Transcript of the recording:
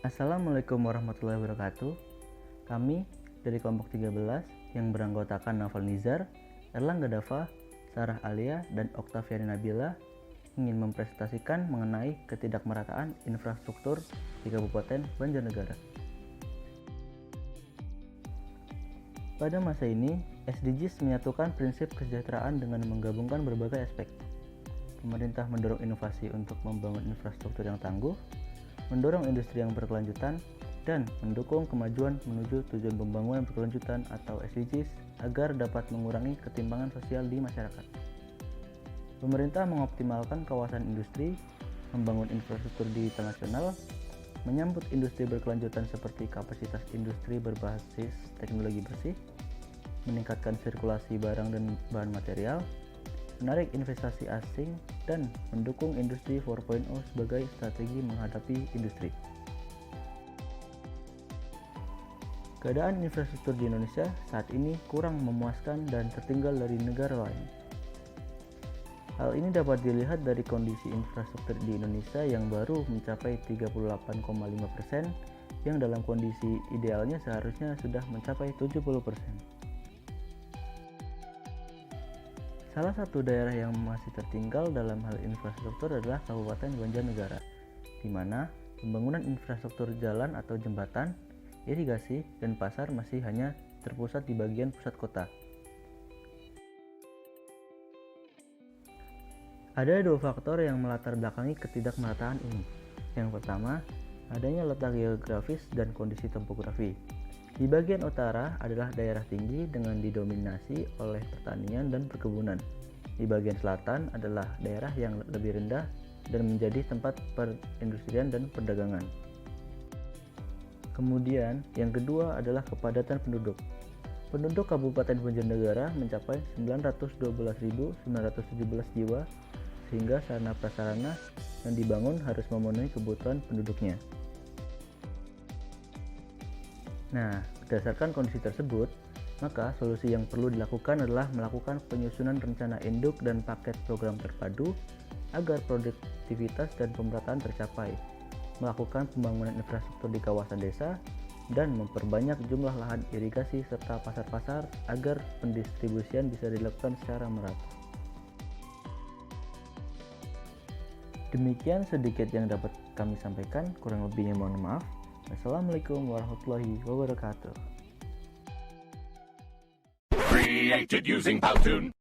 Assalamualaikum warahmatullahi wabarakatuh. Kami dari kelompok 13 yang beranggotakan Naufal Nizar, Erlangga Dava, Sarah Alia, dan Oktaviani Nabila ingin mempresentasikan mengenai ketidakmerataan infrastruktur di Kabupaten Banjarnegara. Pada masa ini, SDGs menyatukan prinsip kesejahteraan dengan menggabungkan berbagai aspek. Pemerintah mendorong inovasi untuk membangun infrastruktur yang tangguh, mendorong industri yang berkelanjutan, dan mendukung kemajuan menuju tujuan pembangunan berkelanjutan atau SDGs agar dapat mengurangi ketimpangan sosial di masyarakat. Pemerintah mengoptimalkan kawasan industri, membangun infrastruktur digital nasional, menyambut industri berkelanjutan seperti kapasitas industri berbasis teknologi bersih, meningkatkan sirkulasi barang dan bahan material, menarik investasi asing, dan mendukung industri 4.0 sebagai strategi menghadapi industri. Keadaan infrastruktur di Indonesia saat ini kurang memuaskan dan tertinggal dari negara lain. Hal ini dapat dilihat dari kondisi infrastruktur di Indonesia yang baru mencapai 38,5%, yang dalam kondisi idealnya seharusnya sudah mencapai 70%. Salah satu daerah yang masih tertinggal dalam hal infrastruktur adalah Kabupaten Banjarnegara, di mana pembangunan infrastruktur jalan atau jembatan, irigasi, dan pasar masih hanya terpusat di bagian pusat kota. Ada dua faktor yang melatar belakangi ketidakmerataan ini. Yang pertama, adanya letak geografis dan kondisi topografi. Di bagian utara adalah daerah tinggi dengan didominasi oleh pertanian dan perkebunan. Di bagian selatan adalah daerah yang lebih rendah dan menjadi tempat perindustrian dan perdagangan. Kemudian, yang kedua adalah kepadatan penduduk. Penduduk Kabupaten Banjarnegara mencapai 912.917 jiwa, sehingga sarana prasarana yang dibangun harus memenuhi kebutuhan penduduknya. Nah, berdasarkan kondisi tersebut, maka solusi yang perlu dilakukan adalah melakukan penyusunan rencana induk dan paket program terpadu agar produktivitas dan pemerataan tercapai, melakukan pembangunan infrastruktur di kawasan desa, dan memperbanyak jumlah lahan irigasi serta pasar-pasar agar pendistribusian bisa dilakukan secara merata. Demikian sedikit yang dapat kami sampaikan, kurang lebihnya mohon maaf. Assalamualaikum warahmatullahi wabarakatuh. Created using Powtoon.